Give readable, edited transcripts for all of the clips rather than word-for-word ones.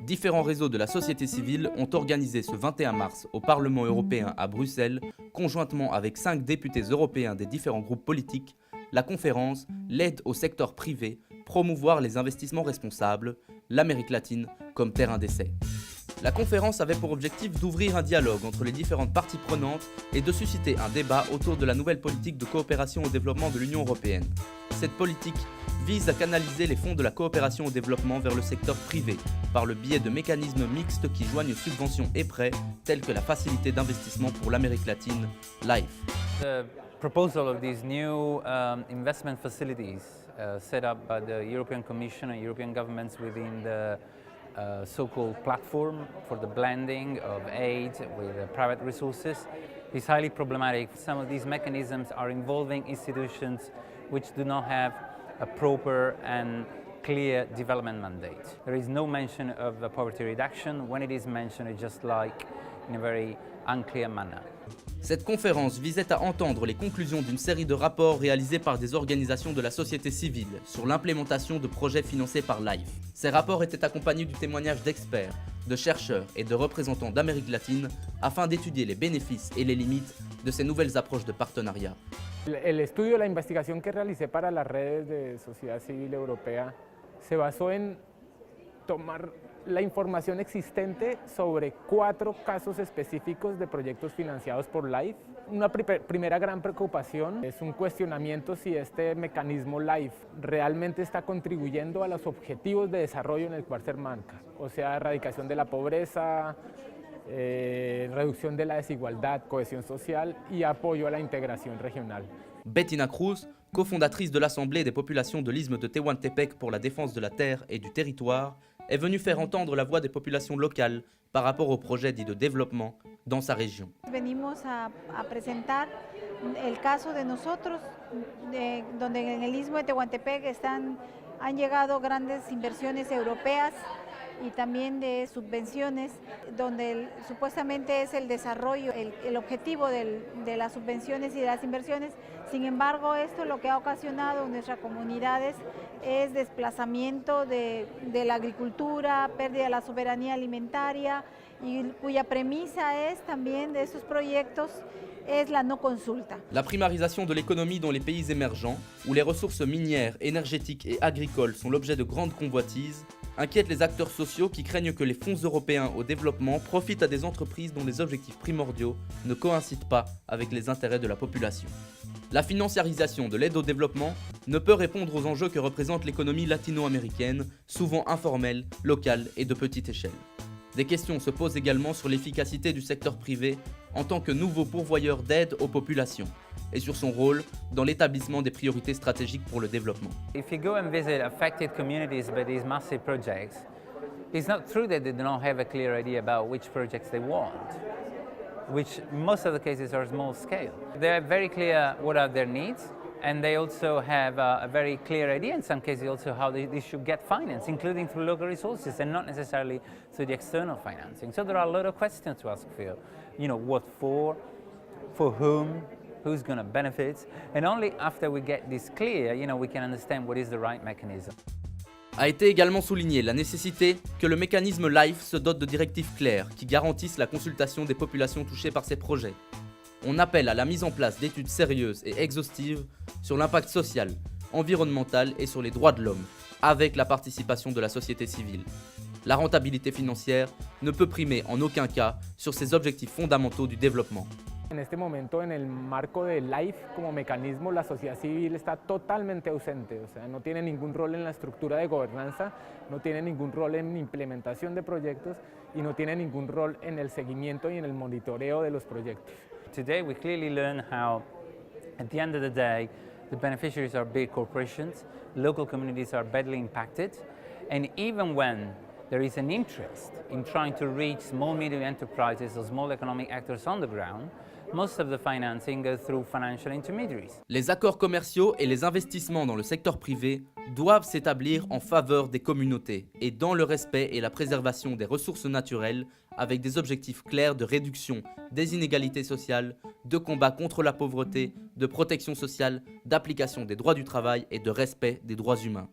Différents réseaux de la société civile ont organisé ce 21 mars au Parlement européen à Bruxelles, conjointement avec 5 députés européens des différents groupes politiques, la conférence « L'aide au secteur privé, promouvoir les investissements responsables, l'Amérique latine comme terrain d'essai ». La conférence avait pour objectif d'ouvrir un dialogue entre les différentes parties prenantes et de susciter un débat autour de la nouvelle politique de coopération au développement de l'Union européenne. Cette politique vise à canaliser les fonds de la coopération au développement vers le secteur privé par le biais de mécanismes mixtes qui joignent subventions et prêts tels que la facilité d'investissement pour l'Amérique latine, LIFE. The proposal of these new investment facilities set up by the European Commission and European governments within the so-called platform for the blending of aid with private resources is highly problematic. Some of these mechanisms are involving institutions which do not have a proper and clear development mandate. There is no mention of poverty reduction. When it is mentioned, it's just like in a very unclear manner. Cette conférence visait à entendre les conclusions d'une série de rapports réalisés par des organisations de la société civile sur l'implémentation de projets financés par LIFE. Ces rapports étaient accompagnés du témoignage d'experts, de chercheurs et de représentants d'Amérique latine afin d'étudier les bénéfices et les limites de ces nouvelles approches de partenariat. El estudio, la investigación que realicé para las redes de sociedad civil europea se basó en tomar la información existente sobre 4 casos específicos de proyectos financiados por LIFE. Una primera gran preocupación es un cuestionamiento si este mecanismo LIFE realmente está contribuyendo a los objetivos de desarrollo en el cual se enmarca, o sea, erradicación de la pobreza, reducción de la desigualdad, cohesión social y apoyo a la integración regional. Bettina Cruz, cofondatrice de l'Assemblée des populations de l'isthme de Tehuantepec pour la défense de la terre et du territoire, est venue faire entendre la voix des populations locales par rapport aux projets dits de développement dans sa région. Venimos a presentar el caso de nosotros, donde en el istmo de Tehuantepec han llegado grandes inversiones europeas y también de subvenciones, donde supuestamente es el desarrollo, el objetivo de las subvenciones y de las inversiones. Sin embargo, esto lo que ha ocasionado en nuestras comunidades es desplazamiento de la agricultura, pérdida de la soberanía alimentaria, y cuya premisa es también de estos proyectos es la no consulta. La primarisation de l'économie dans les pays émergents, où les ressources minières, énergétiques et agricoles sont l'objet de grandes convoitises, inquiète les acteurs sociaux qui craignent que les fonds européens au développement profitent à des entreprises dont les objectifs primordiaux ne coïncident pas avec les intérêts de la population. La financiarisation de l'aide au développement ne peut répondre aux enjeux que représente l'économie latino-américaine, souvent informelle, locale et de petite échelle. Des questions se posent également sur l'efficacité du secteur privé en tant que nouveau pourvoyeur d'aide aux populations et sur son rôle dans l'établissement des priorités stratégiques pour le développement. If you go and visit affected communities by these massive projects, it's not true that they do not have a clear idea about which projects they want, which most of the cases are small scale. They are very clear what are their needs, and they also have a very clear idea in some cases also how they should get finance, including through local resources and not necessarily through the external financing. So there are a lot of questions to ask for, what for whom, who's going to benefit, and only after we get this clear, we can understand what is the right mechanism. A été également souligné la nécessité que le mécanisme LIFE se dote de directives claires qui garantissent la consultation des populations touchées par ces projets. On appelle à la mise en place d'études sérieuses et exhaustives sur l'impact social, environnemental et sur les droits de l'homme, avec la participation de la société civile. La rentabilité financière ne peut primer en aucun cas sur ces objectifs fondamentaux du développement. En este momento, en el marco de LIFE como mecanismo, la sociedad civil está totalmente ausente, o sea, no tiene ningún rol en la estructura de gobernanza, no tiene ningún rol en implementación de proyectos y no tiene ningún rol en el seguimiento y en el monitoreo de los proyectos. Today we clearly learn how, at the end of the day, the beneficiaries are big corporations, local communities are badly impacted, and even when there is an interest in trying to reach small medium enterprises or small economic actors on the ground, most of the financing goes through financial intermediaries. Les accords commerciaux et les investissements dans le secteur privé doivent s'établir en faveur des communautés et dans le respect et la préservation des ressources naturelles avec des objectifs clairs de réduction des inégalités sociales, de combat contre la pauvreté, de protection sociale, d'application des droits du travail et de respect des droits humains.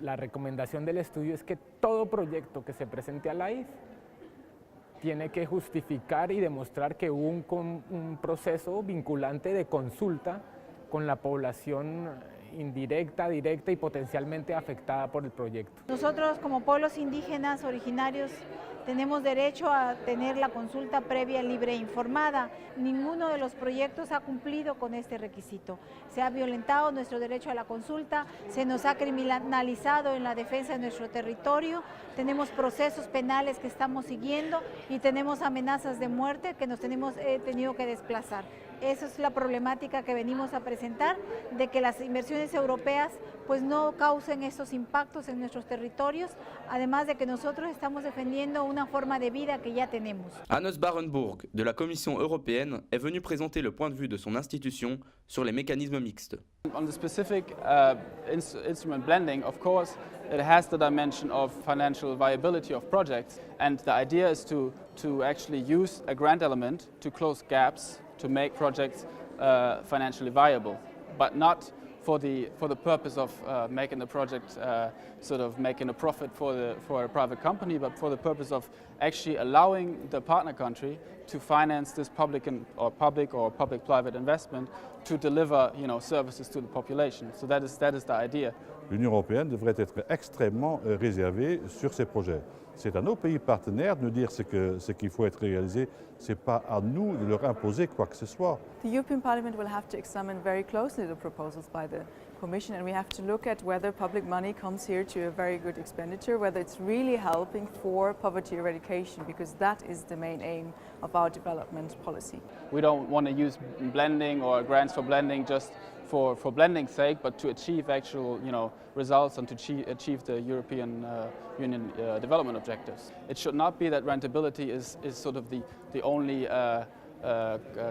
La recomendación del estudio es que todo proyecto que se presente a la IF tiene que justificar y demostrar que hubo un proceso vinculante de consulta con la población indirecta, directa y potencialmente afectada por el proyecto. Nosotros como pueblos indígenas originarios tenemos derecho a tener la consulta previa, libre e informada. Ninguno de los proyectos ha cumplido con este requisito. Se ha violentado nuestro derecho a la consulta, se nos ha criminalizado en la defensa de nuestro territorio, tenemos procesos penales que estamos siguiendo y tenemos amenazas de muerte que nos tenemos tenido que desplazar. Esa es la problemática que venimos a presentar, de que las inversiones europeas pues no causen estos impactos en nuestros territorios, además de que nosotros estamos defendiendo una forma de vida que ya tenemos. Hannes Barenburg, de la Commission européenne, est venu présenter le point de vue de son institution sur les mécanismes mixtes. On the specific instrument blending, of course, it has the dimension of financial viability of projects, and the idea is to actually use a grant element to close gaps to make projects financially viable, but not for the purpose of making the project sort of making a profit for a private company, but for the purpose of actually allowing the partner country to finance this public or public-private investment to deliver, services to the population. So that is the idea. L'Union européenne devrait être extrêmement réservée sur ces projets. C'est à nos pays partenaires de nous dire ce qu'il faut être réalisé. Ce n'est pas à nous de leur imposer quoi que ce soit. The European Parliament will have to examine very closely the proposals by the Commission, and we have to look at whether public money comes here to a very good expenditure, whether it's really helping for poverty eradication, because that is the main aim of our development policy. We don't want to use blending or grants for blending just for blending's sake, but to achieve actual, results and to achieve the European Union development objectives. It should not be that rentability is sort of the only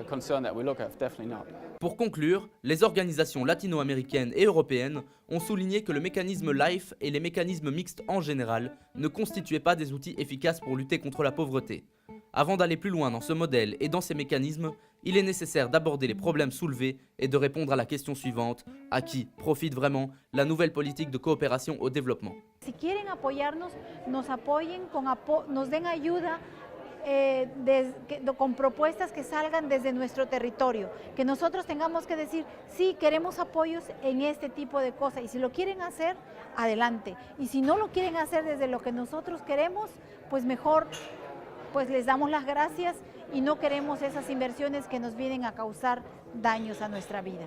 concern that we look at, definitely not. Pour conclure, les organisations latino-américaines et européennes ont souligné que le mécanisme LIFE et les mécanismes mixtes en général ne constituaient pas des outils efficaces pour lutter contre la pauvreté. Avant d'aller plus loin dans ce modèle et dans ces mécanismes, il est nécessaire d'aborder les problèmes soulevés et de répondre à la question suivante: à qui profite vraiment la nouvelle politique de coopération au développement? Si quieren apoyarnos, nos apoyen, nos den ayuda con propuestas que salgan desde nuestro territorio, que nosotros tengamos que decir, sí, queremos apoyos en este tipo de cosas, y si lo quieren hacer, adelante, y si no lo quieren hacer desde lo que nosotros queremos, pues mejor pues les damos las gracias y no queremos esas inversiones que nos vienen a causar daños a nuestra vida.